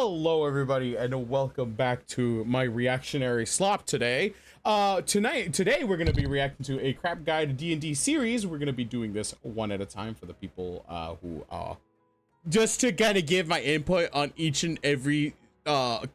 Hello everybody and welcome back to my reactionary slop today. Today we're going to be reacting to a crap guide D&D series. We're going to be doing this one at a time for the people who just to kind of give my input on each and every all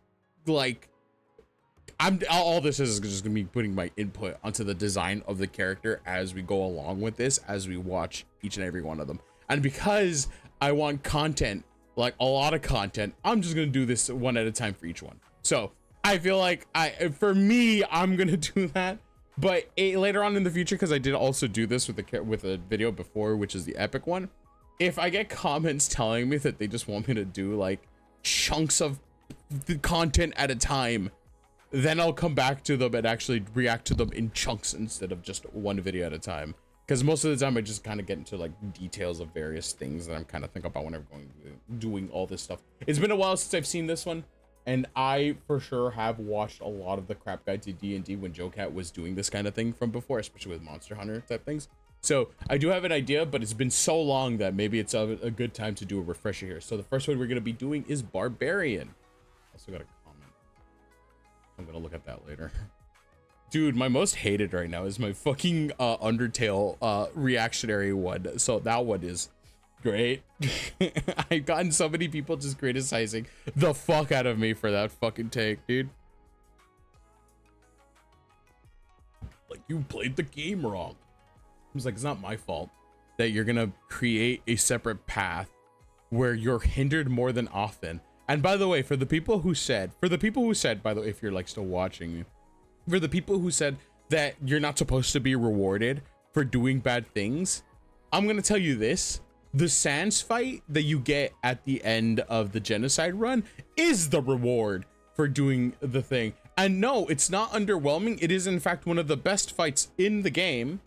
this is just going to be putting my input onto the design of the character as we go along with this, as we watch each and every one of them. And because I want content, like a lot of content, I'm just gonna do this one at a time for each one. So I feel like for me I'm gonna do that, but later on in the future, because I did also do this with a video before, which is the epic one. If I get comments telling me that they just want me to do like chunks of the content at a time, then I'll come back to them and actually react to them in chunks instead of just one video at a time. Because most of the time I just kind of get into like details of various things that I'm kind of thinking about whenever doing all this stuff. It's been a while since I've seen this one, and I for sure have watched a lot of the crap guide to D&D when Joe Cat was doing this kind of thing from before, especially with Monster Hunter type things. So I do have an idea, but it's been so long that maybe it's a good time to do a refresher here. So the first one we're going to be doing is Barbarian. Also got a comment. I'm going to look at that later. Dude, my most hated right now is my fucking Undertale reactionary one. So that one is great. I've gotten so many people just criticizing the fuck out of me for that fucking take, dude. Like, you played the game wrong. I was like, it's not my fault that you're gonna create a separate path where you're hindered more than often. And by the way, for the people who said, by the way, if you're like still watching me, for the people who said that you're not supposed to be rewarded for doing bad things, I'm gonna tell you this: the Sans fight that you get at the end of the genocide run is the reward for doing the thing. And no, it's not underwhelming. It is in fact one of the best fights in the game,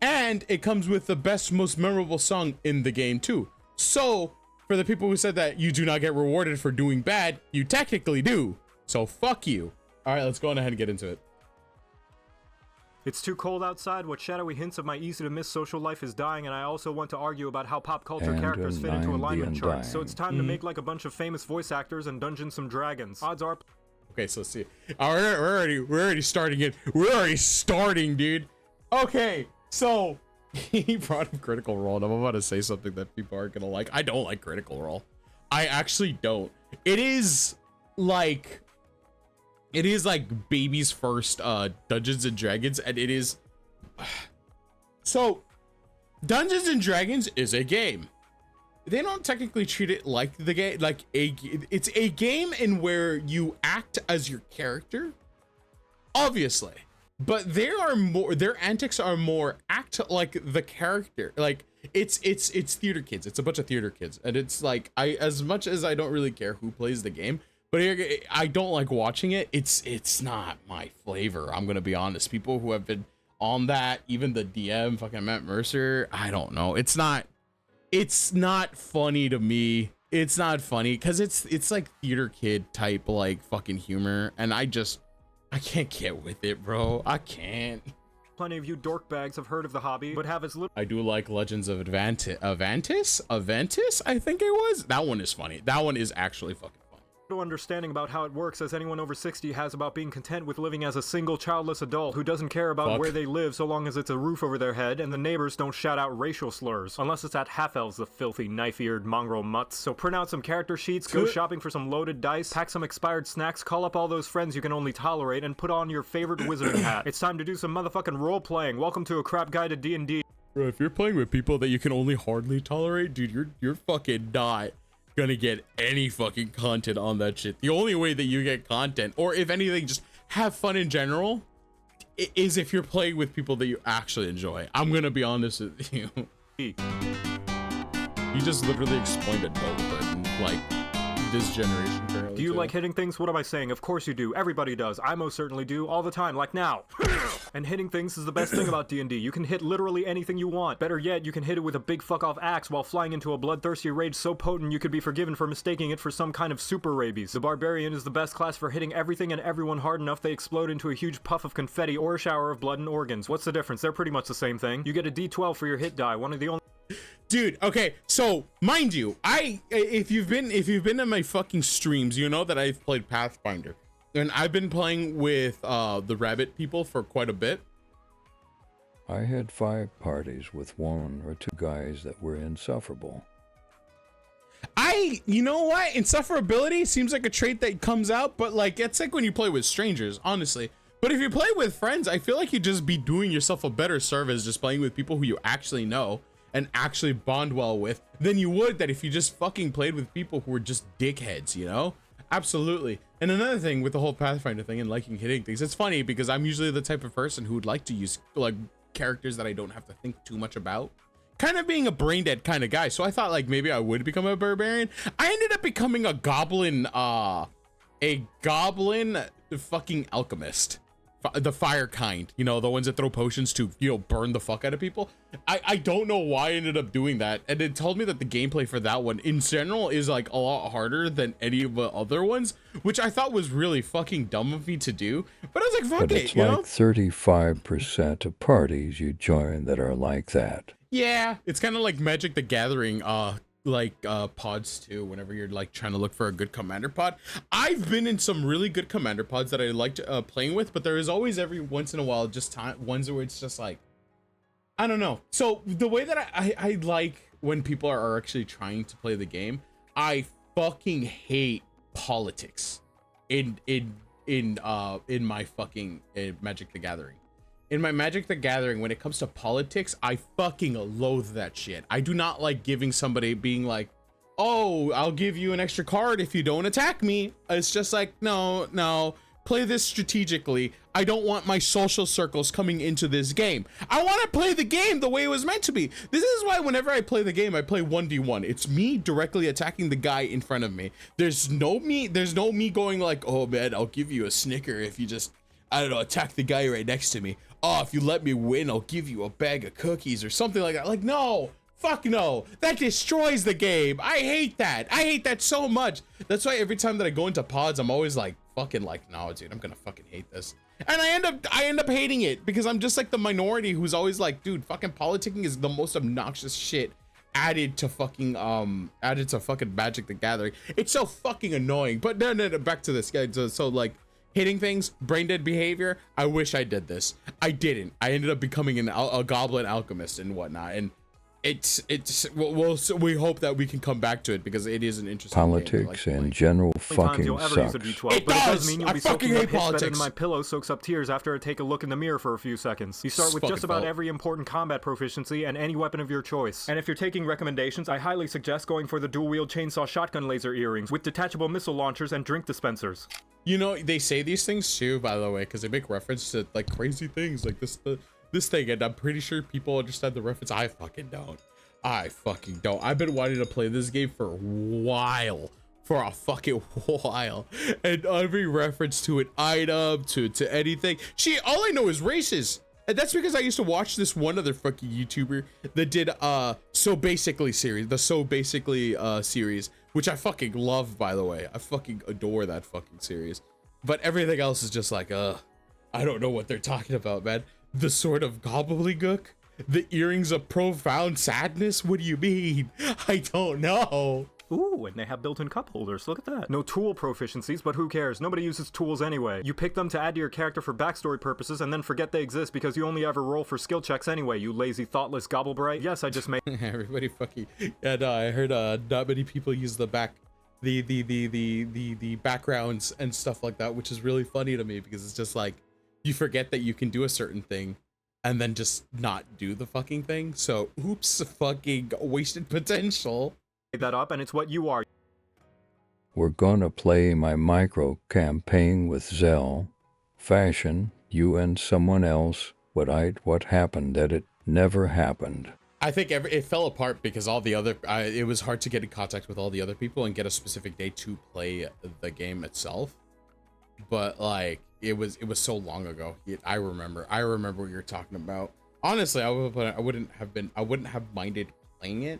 and it comes with the best, most memorable song in the game too. So for the people who said that you do not get rewarded for doing bad, you technically do. So fuck you. All right, let's go on ahead and get into it. It's too cold outside. What shadowy hints of my easy-to-miss social life is dying, and I also want to argue about how pop culture characters fit into alignment charts. So it's time to make like a bunch of famous voice actors and Dungeons & Dragons. Odds are... Okay, so let's see. All right, we're already starting it. We're already starting, dude. Okay, so he brought up Critical Role, and I'm about to say something that people aren't gonna like. I don't like Critical Role. I actually don't. It is like baby's first Dungeons and Dragons, and it is so Dungeons and Dragons is a game. They don't technically treat it like the game, like it's a game in where you act as your character, obviously, but their antics are more act like the character. Like it's theater kids. It's a bunch of theater kids, and it's like, as much as I don't really care who plays the game, but I don't like watching it. It's not my flavor. I'm gonna be honest. People who have been on that, even the DM, fucking Matt Mercer, I don't know. It's not funny to me. It's not funny because it's like theater kid type like fucking humor, and I can't get with it, bro. I can't. Plenty of you dorkbags have heard of the hobby, but have as little... I do like Legends of Aventus, I think it was. That one is funny. That one is actually fucking understanding about how it works as anyone over 60 has about being content with living as a single childless adult who doesn't care about where they live so long as it's a roof over their head and the neighbors don't shout out racial slurs. Unless it's at half-elves, the filthy, knife-eared mongrel mutts. So print out some character sheets, go shopping for some loaded dice, pack some expired snacks, call up all those friends you can only tolerate, and put on your favorite wizarding hat. It's time to do some motherfucking role-playing. Welcome to a crap guide to D&D. Bro, if you're playing with people that you can only hardly tolerate, dude, you're fucking not gonna get any fucking content on that shit. The only way that you get content, or if anything, just have fun in general, is if you're playing with people that you actually enjoy. I'm gonna be honest with you. You just literally explained adult, but like this generation currently. Do you like hitting things? What am I saying? Of course you do. Everybody does. I most certainly do, all the time, like now. And hitting things is the best thing about D&D. You can hit literally anything you want. Better yet, you can hit it with a big fuck-off axe while flying into a bloodthirsty rage so potent you could be forgiven for mistaking it for some kind of super rabies. The Barbarian is the best class for hitting everything and everyone hard enough they explode into a huge puff of confetti or a shower of blood and organs. What's the difference? They're pretty much the same thing. You get a D12 for your hit die, one of the only... Dude, okay, so mind you, if you've been in my fucking streams, you know that I've played Pathfinder, and I've been playing with the rabbit people for quite a bit. I had 5 parties with 1 or 2 guys that were insufferable. You know what? Insufferability seems like a trait that comes out, but like it's like when you play with strangers, honestly. But if you play with friends, I feel like you'd just be doing yourself a better service just playing with people who you actually know and actually bond well with than you would that if you just fucking played with people who were just dickheads, you know? Absolutely. And another thing with the whole Pathfinder thing and liking hitting things, it's funny because I'm usually the type of person who would like to use like characters that I don't have to think too much about. Kind of being a brain dead kind of guy. So I thought like maybe I would become a barbarian. I ended up becoming a goblin fucking alchemist. The fire kind, you know, the ones that throw potions to, you know, burn the fuck out of people. I don't know why I ended up doing that, and it told me that the gameplay for that one in general is like a lot harder than any of the other ones, which I thought was really fucking dumb of me to do. But I was like, fuck but it, it's you like know? 35% of parties you join that are like that. Yeah, it's kind of like Magic the Gathering, pods too. Whenever you're like trying to look for a good commander pod, I've been in some really good commander pods that I liked playing with, but there is always every once in a while just ones where it's just like, I don't know. So the way that I like when people are actually trying to play the game, I fucking hate politics in my fucking Magic the Gathering. In my Magic the Gathering, when it comes to politics, I fucking loathe that shit. I do not like giving somebody being like, oh, I'll give you an extra card if you don't attack me. It's just like, no, play this strategically. I don't want my social circles coming into this game. I want to play the game the way it was meant to be. This is why whenever I play the game, I play 1v1. It's me directly attacking the guy in front of me. There's no me going like, oh man, I'll give you a Snicker if you just, I don't know, attack the guy right next to me. Oh, if you let me win, I'll give you a bag of cookies or something like that. Like, no, fuck no. That destroys the game. I hate that. I hate that so much. That's why every time that I go into pods, I'm always like, fucking like, no, dude, I'm gonna fucking hate this. And I end up hating it because I'm just like the minority who's always like, dude, fucking politicking is the most obnoxious shit added to fucking Magic the Gathering. It's so fucking annoying. But no, back to this guy. So like, hitting things, brain dead behavior. I wish I did this. I didn't. I ended up becoming a goblin alchemist and whatnot. And we hope that we can come back to it because it is an interesting politics in general fucking sucks. It does. Mean you'll be fucking hate politics. Better than my pillow soaks up tears after I take a look in the mirror for a few seconds. You start with just about every important combat proficiency and any weapon of your choice. And if you're taking recommendations, I highly suggest going for the dual-wield chainsaw shotgun laser earrings with detachable missile launchers and drink dispensers. You know, they say these things too, by the way, because they make reference to like crazy things like this thing, and I'm pretty sure people understand the reference. I fucking don't. I've been wanting to play this game for a fucking while, and every reference to an item, to anything, all I know is races. And that's because I used to watch this one other fucking YouTuber that did So Basically series, series, which I fucking love, by the way. I fucking adore that fucking series. But everything else is just like, I don't know what they're talking about, man. The sword of gobbledygook? The earrings of profound sadness? What do you mean? I don't know. Ooh, and they have built-in cup holders. Look at that. No tool proficiencies, but who cares? Nobody uses tools anyway. You pick them to add to your character for backstory purposes and then forget they exist because you only ever roll for skill checks anyway, you lazy, thoughtless gobblebright. Yes, I just made everybody fucking... Yeah, no, I heard not many people use the backgrounds and stuff like that, which is really funny to me because it's just like, you forget that you can do a certain thing and then just not do the fucking thing. So, oops, fucking wasted potential. that up, and it's what you are. We're gonna play my micro campaign with Zell, fashion, you and someone else, what happened that it never happened. I think it fell apart because all the other, it was hard to get in contact with all the other people and get a specific day to play the game itself. But like, it was so long ago. I remember what you're talking about. Honestly, I wouldn't have minded playing it.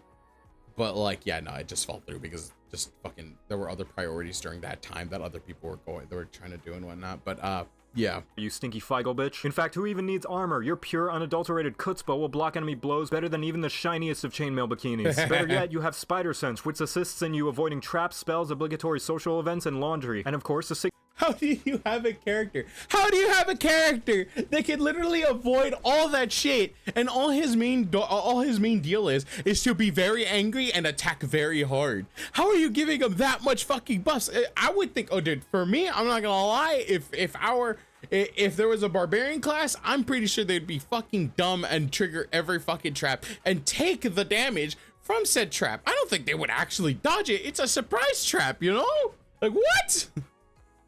But like, yeah, no, it just fell through because just fucking, there were other priorities during that time that other people they were trying to do and whatnot. But yeah. You stinky Feigl bitch. In fact, who even needs armor? Your pure, unadulterated chutzpah will block enemy blows better than even the shiniest of chainmail bikinis. Better yet, you have spider sense, which assists in you avoiding traps, spells, obligatory social events, and laundry. And of course, the How do you have a character? How do you have a character that can literally avoid all that shit, and all his main deal is to be very angry and attack very hard? How are you giving him that much fucking buffs? I would think, oh dude, for me, I'm not gonna lie, if there was a barbarian class, I'm pretty sure they'd be fucking dumb and trigger every fucking trap and take the damage from said trap. I don't think they would actually dodge it. It's a surprise trap, you know? Like, what?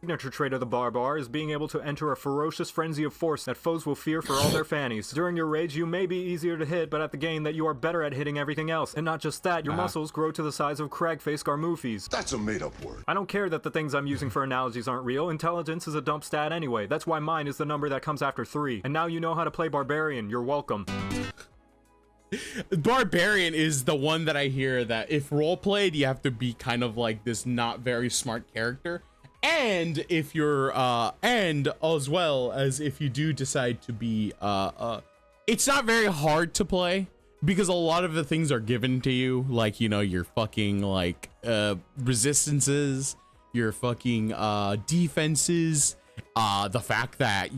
signature trait of the Barbar is being able to enter a ferocious frenzy of force that foes will fear for all their fannies. During your rage, you may be easier to hit, but at the game that you are better at hitting everything else. And not just that, your muscles grow to the size of crag-faced Garmoofis. That's a made-up word. I don't care that the things I'm using for analogies aren't real. Intelligence is a dump stat anyway. That's why mine is the number that comes after 3. And now you know how to play Barbarian. You're welcome. Barbarian is the one that I hear that if role played, you have to be kind of like this not very smart character. And if you're and as well as if you do decide to be it's not very hard to play because a lot of the things are given to you, like, you know, your fucking like resistances, your fucking defenses, the fact that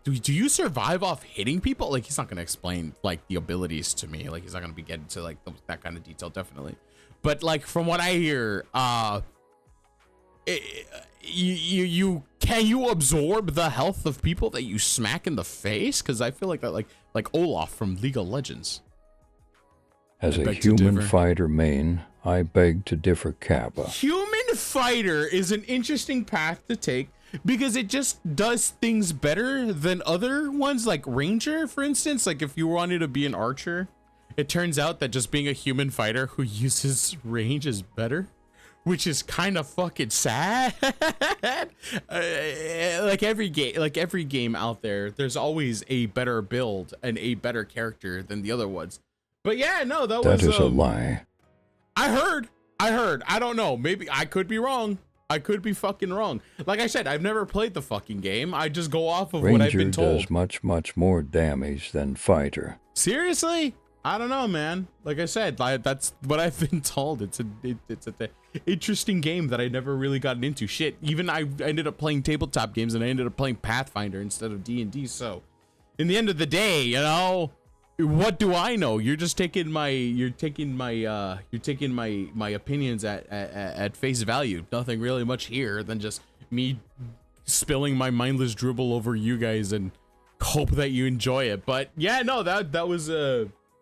do you survive off hitting people? Like, he's not gonna explain like the abilities to me, like he's not gonna be getting to like that kind of detail, definitely, but like from what I hear, can you absorb the health of people that you smack in the face? Because I feel like that, like Olaf from League of Legends. As a human fighter main, I beg to differ, Kappa. Human fighter is an interesting path to take because it just does things better than other ones, like Ranger, for instance. Like if you wanted to be an archer, it turns out that just being a human fighter who uses range is better, which is kind of fucking sad. Like every game out there, there's always a better build and a better character than the other ones. But yeah, no, that was a lie. I heard. I don't know. Maybe I could be wrong. I could be fucking wrong. Like I said, I've never played the fucking game. I just go off of what I've been told. Ranger does much more damage than fighter. Seriously? I don't know, man. Like I said, that's what I've been told. It's an interesting game that I never really gotten into. Shit, even I ended up playing tabletop games and I ended up playing Pathfinder instead of D&D. So, in the end of the day, you know, what do I know? You're just taking my opinions at face value. Nothing really much here than just me spilling my mindless dribble over you guys and hope that you enjoy it. But yeah, no, that was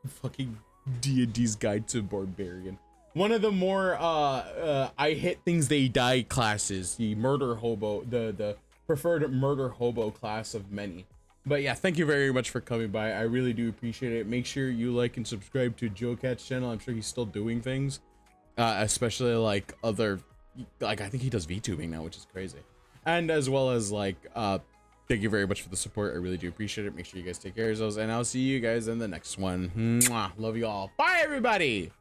fucking D&D's Guide to Barbarian. One of the more I hit things they die classes, the murder hobo, the preferred murder hobo class of many. But yeah, thank you very much for coming by. I really do appreciate it. Make sure you like and subscribe to Joe Cat's channel. I'm sure he's still doing things, especially like other, like I think he does VTubing now, which is crazy. And as well as like thank you very much for the support. I really do appreciate it. Make sure you guys take care of yourselves, and I'll see you guys in the next one. Mwah. Love you all. Bye, everybody.